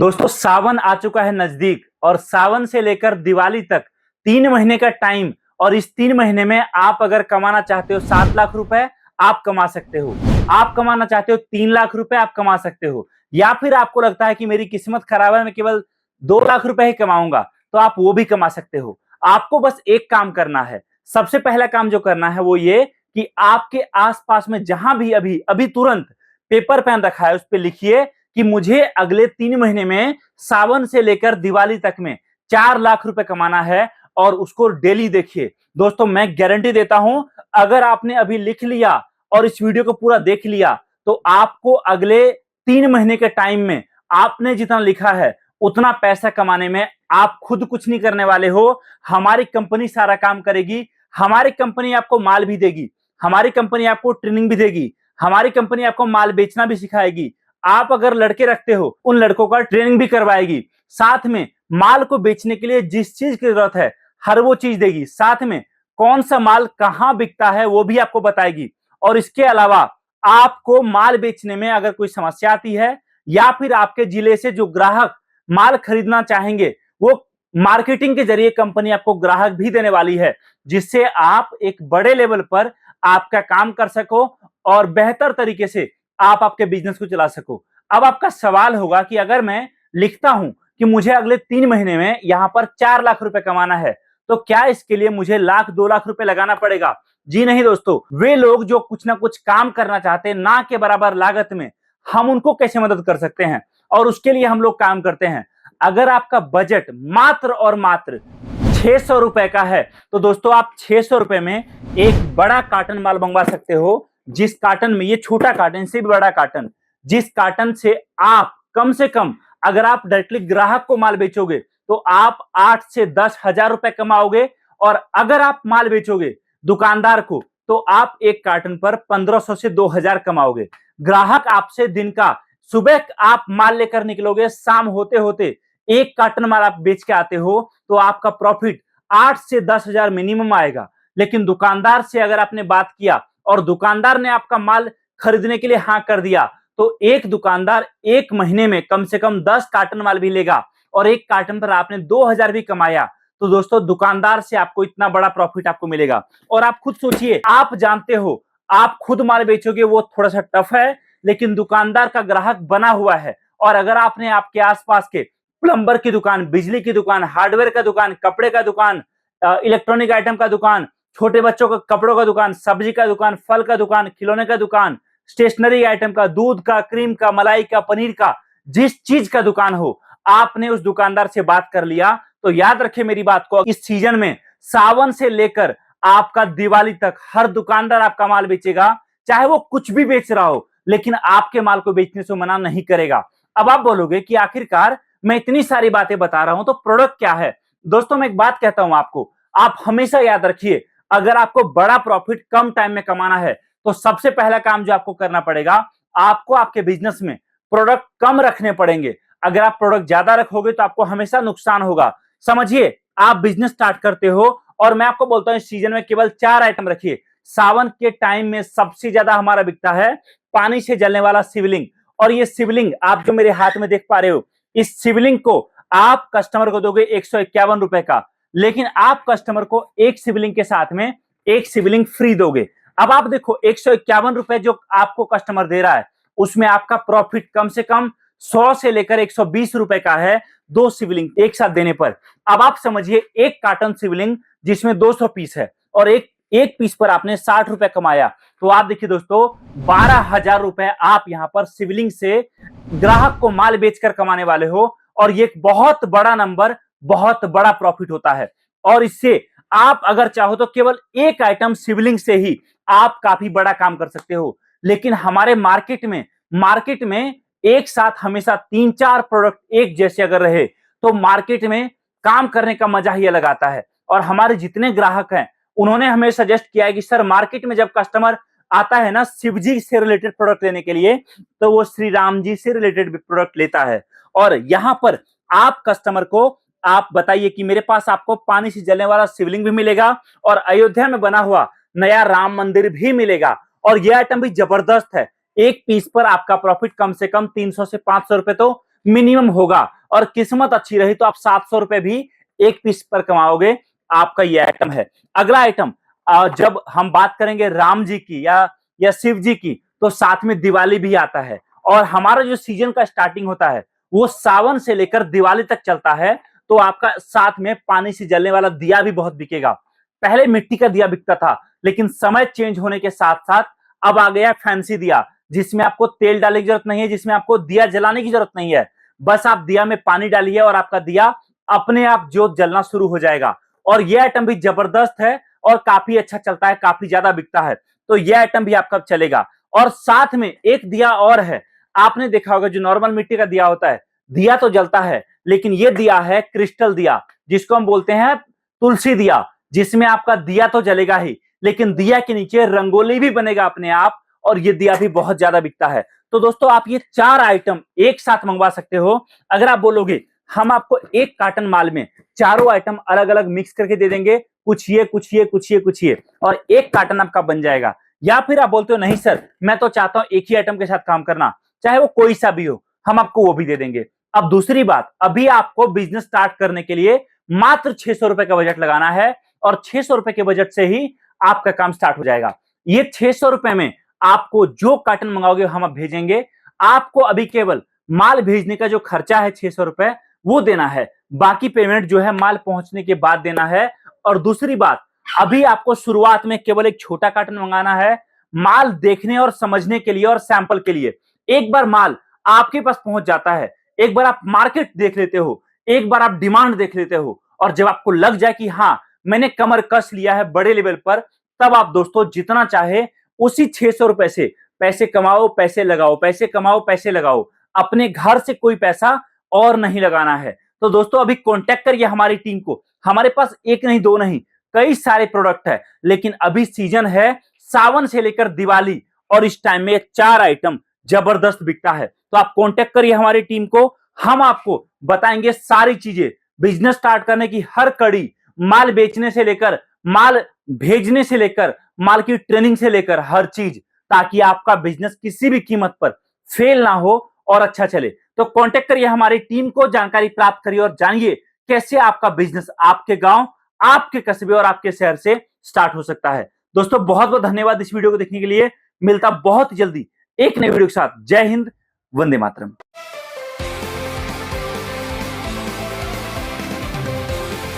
दोस्तों सावन आ चुका है नजदीक और सावन से लेकर दिवाली तक 3 महीने का टाइम। और इस 3 महीने में आप अगर कमाना चाहते हो 7 लाख रुपए आप कमा सकते हो। आप कमाना चाहते हो 3 लाख रुपए आप कमा सकते हो। या फिर आपको लगता है कि मेरी किस्मत खराब है, मैं केवल 2 लाख रुपए ही कमाऊंगा, तो आप वो भी कमा सकते हो। आपको बस एक काम करना है। सबसे पहला काम जो करना है वो ये कि आपके आसपास में जहां भी अभी अभी तुरंत पेपर पेन रखा है उस पर लिखिए कि मुझे अगले 3 महीने में सावन से लेकर दिवाली तक में 4 लाख रुपए कमाना है, और उसको डेली देखिए। दोस्तों मैं गारंटी देता हूं, अगर आपने अभी लिख लिया और इस वीडियो को पूरा देख लिया तो आपको अगले 3 महीने के टाइम में आपने जितना लिखा है उतना पैसा कमाने में आप खुद कुछ नहीं करने वाले हो। हमारी कंपनी सारा काम करेगी। हमारी कंपनी आपको माल भी देगी, हमारी कंपनी आपको ट्रेनिंग भी देगी, हमारी कंपनी आपको माल बेचना भी सिखाएगी। आप अगर लड़के रखते हो उन लड़कों का ट्रेनिंग भी करवाएगी। साथ में माल को बेचने के लिए जिस चीज की जरूरत है हर वो चीज देगी। साथ में कौन सा माल कहां बिकता है वो भी आपको बताएगी। और इसके अलावा आपको माल बेचने में अगर कोई समस्या आती है या फिर आपके जिले से जो ग्राहक माल खरीदना चाहेंगे, वो मार्केटिंग के जरिए कंपनी आपको ग्राहक भी देने वाली है, जिससे आप एक बड़े लेवल पर आपका काम कर सको और बेहतर तरीके से आप आपके बिजनेस को चला सको। अब आपका सवाल होगा कि अगर मैं लिखता हूं कि मुझे अगले 3 महीने में यहां पर 4 लाख रुपए कमाना है, तो क्या इसके लिए मुझे 1 लाख 2 लाख रुपए लगाना पड़ेगा? जी नहीं दोस्तों, वे लोग जो कुछ ना कुछ काम करना चाहते हैं ना के बराबर लागत में, हम उनको कैसे मदद कर सकते हैं और उसके लिए हम लोग काम करते हैं। अगर आपका बजट मात्र और मात्र 600 रुपए का है तो दोस्तों आप 600 रुपए में एक बड़ा कार्टन माल मंगवा सकते हो। जिस कार्टन में, ये छोटा कार्टन से भी बड़ा कार्टन, जिस कार्टन से आप कम से कम अगर आप डायरेक्टली ग्राहक को माल बेचोगे तो आप 8 से 10 हजार रुपए कमाओगे। और अगर आप माल बेचोगे दुकानदार को तो आप एक कार्टन पर 1500 से 2000 कमाओगे। ग्राहक आपसे दिन का, सुबह आप माल लेकर निकलोगे, शाम होते होते एक कार्टन माल आप बेच के आते हो तो आपका प्रॉफिट 8 से 10 हजार मिनिमम आएगा। लेकिन दुकानदार से अगर आपने बात किया और दुकानदार ने आपका माल खरीदने के लिए हाँ कर दिया तो एक दुकानदार एक महीने में कम से कम 10 कार्टन माल भी लेगा और एक कार्टन पर आपने 2000 भी कमाया। तो दोस्तों दुकानदार से आपको इतना बड़ा प्रॉफिट आपको मिलेगा। और आप खुद सोचिए, आप जानते हो आप खुद माल बेचोगे वो थोड़ा सा टफ है, लेकिन दुकानदार का ग्राहक बना हुआ है। और अगर आपने आपके आसपास के प्लम्बर की दुकान, बिजली की दुकान, हार्डवेयर का दुकान, कपड़े का दुकान, इलेक्ट्रॉनिक आइटम का दुकान, छोटे बच्चों का कपड़ों का दुकान, सब्जी का दुकान, फल का दुकान, खिलौने का दुकान, स्टेशनरी आइटम का, दूध का, क्रीम का, मलाई का, पनीर का, जिस चीज का दुकान हो, आपने उस दुकानदार से बात कर लिया तो याद रखिए मेरी बात को, इस सीजन में सावन से लेकर आपका दिवाली तक हर दुकानदार आपका माल बेचेगा। चाहे वो कुछ भी बेच रहा हो, लेकिन आपके माल को बेचने से मना नहीं करेगा। अब आप बोलोगे कि आखिरकार मैं इतनी सारी बातें बता रहा हूं तो प्रोडक्ट क्या है? दोस्तों मैं एक बात कहता हूं आपको, आप हमेशा याद रखिए, अगर आपको बड़ा प्रॉफिट कम टाइम में कमाना है तो सबसे पहला काम जो आपको करना पड़ेगा, आपको आपके बिजनेस में प्रोडक्ट कम रखने पड़ेंगे। अगर आप प्रोडक्ट ज्यादा रखोगे तो आपको हमेशा नुकसान होगा। समझिए, आप बिजनेस स्टार्ट करते हो और मैं आपको बोलता हूं इस सीजन में केवल 4 आइटम रखिए। सावन के टाइम में सबसे ज्यादा हमारा बिकता है पानी से जलने वाला शिवलिंग। और ये शिवलिंग आप जो मेरे हाथ में देख पा रहे हो, इस शिवलिंग को आप कस्टमर को दोगे 151 रुपए का, लेकिन आप कस्टमर को एक शिवलिंग के साथ में एक शिवलिंग फ्री दोगे। अब आप देखो 151 रुपए जो आपको कस्टमर दे रहा है, उसमें आपका प्रॉफिट कम से कम 100 से लेकर 120 रुपए का है, 2 शिवलिंग एक साथ देने पर। अब आप समझिए, एक कार्टन शिवलिंग जिसमें 200 पीस है और एक पीस पर आपने 60 रुपए कमाया, तो आप देखिए दोस्तों 12,000 रुपए आप यहां पर शिवलिंग से ग्राहक को माल बेचकर कमाने वाले हो। और ये एक बहुत बड़ा नंबर, बहुत बड़ा प्रॉफिट होता है। और इससे आप अगर चाहो तो केवल एक आइटम शिवलिंग से ही आप काफी बड़ा काम कर सकते हो। लेकिन हमारे मार्केट में एक साथ हमेशा 3-4 प्रोडक्ट एक जैसे अगर रहे तो मार्केट में काम करने का मजा ही अलग आता है। और हमारे जितने ग्राहक हैं उन्होंने हमें सजेस्ट किया है कि सर, मार्केट में जब कस्टमर आता है ना शिव जी से रिलेटेड प्रोडक्ट लेने के लिए, तो वो श्री राम जी से रिलेटेड प्रोडक्ट लेता है। और यहां पर आप कस्टमर को आप बताइए कि मेरे पास आपको पानी से जलने वाला शिवलिंग भी मिलेगा और अयोध्या में बना हुआ नया राम मंदिर भी मिलेगा। और यह आइटम भी जबरदस्त है। एक पीस पर आपका प्रॉफिट कम से कम 300 से 500 रुपए तो मिनिमम होगा, और किस्मत अच्छी रही तो आप 700 रुपए भी एक पीस पर कमाओगे। आपका ये आइटम है। अगला आइटम, जब हम बात करेंगे राम जी की या शिव जी की, तो साथ में दिवाली भी आता है, और हमारा जो सीजन का स्टार्टिंग होता है वो सावन से लेकर दिवाली तक चलता है। तो आपका साथ में पानी से जलने वाला दिया भी बहुत बिकेगा। पहले मिट्टी का दिया बिकता था, लेकिन समय चेंज होने के साथ साथ अब आ गया फैंसी दिया, जिसमें आपको तेल डालने की जरूरत नहीं है, जिसमें आपको दिया जलाने की जरूरत नहीं है। बस आप दिया में पानी डालिए और आपका दिया अपने आप ज्योत जलना शुरू हो जाएगा। और यह आइटम भी जबरदस्त है और काफी अच्छा चलता है, काफी ज्यादा बिकता है। तो यह आइटम भी आपका चलेगा। और साथ में एक दिया और है, आपने देखा होगा जो नॉर्मल मिट्टी का दिया होता है, दिया तो जलता है, लेकिन यह दिया है क्रिस्टल दिया, जिसको हम बोलते हैं तुलसी दिया, जिसमें आपका दिया तो जलेगा ही, लेकिन दिया के नीचे रंगोली भी बनेगा अपने आप, और ये दिया भी बहुत ज्यादा बिकता है। तो दोस्तों, आप ये 4 आइटम एक साथ मंगवा सकते हो। अगर आप बोलोगे हम आपको एक कार्टन माल में चारों आइटम अलग अलग मिक्स करके दे देंगे, कुछ ये कुछ ये कुछ ये कुछ ये, और एक कार्टन आपका बन जाएगा। या फिर आप बोलते हो नहीं सर, मैं तो चाहता हूं एक ही आइटम के साथ काम करना, चाहे वो कोई सा भी हो, हम आपको वो भी दे देंगे। अब दूसरी बात, अभी आपको बिजनेस स्टार्ट करने के लिए मात्र 600 रुपए का बजट लगाना है, और 600 रुपए के बजट से ही आपका काम स्टार्ट हो जाएगा। ये 600 रुपए में आपको जो कार्टन मंगाओगे हम अब भेजेंगे। आपको अभी केवल माल भेजने का जो खर्चा है 600 रुपए, वो देना है। बाकी पेमेंट जो है माल पहुंचने के बाद देना है। और दूसरी बात, अभी आपको शुरुआत में केवल एक छोटा कार्टन मंगाना है, माल देखने और समझने के लिए और सैंपल के लिए। एक बार माल आपके पास पहुंच जाता है, एक बार आप मार्केट देख लेते हो, एक बार आप डिमांड देख लेते हो, और जब आपको लग जाए कि हाँ मैंने कमर कस लिया है बड़े लेवल पर, तब आप दोस्तों जितना चाहे उसी 600 रुपए से पैसे कमाओ, पैसे लगाओ, पैसे कमाओ, पैसे लगाओ। अपने घर से कोई पैसा और नहीं लगाना है। तो दोस्तों, अभी कांटेक्ट करिए हमारी टीम को। हमारे पास एक नहीं दो नहीं, कई सारे प्रोडक्ट है, लेकिन अभी सीजन है सावन से लेकर दिवाली, और इस टाइम में 4 आइटम जबरदस्त बिकता है। तो आप कांटेक्ट करिए हमारी टीम को, हम आपको बताएंगे सारी चीजें, बिजनेस स्टार्ट करने की हर कड़ी, माल बेचने से लेकर माल भेजने से लेकर माल की ट्रेनिंग से लेकर हर चीज, ताकि आपका बिजनेस किसी भी कीमत पर फेल ना हो और अच्छा चले। तो कांटेक्ट करिए हमारी टीम को, जानकारी प्राप्त करिए और जानिए कैसे आपका बिजनेस आपके गांव, आपके कस्बे और आपके शहर से स्टार्ट हो सकता है। दोस्तों, बहुत बहुत धन्यवाद इस वीडियो को देखने के लिए। मिलता बहुत जल्दी एक नई वीडियो के साथ। जय हिंद, वंदे मातरम।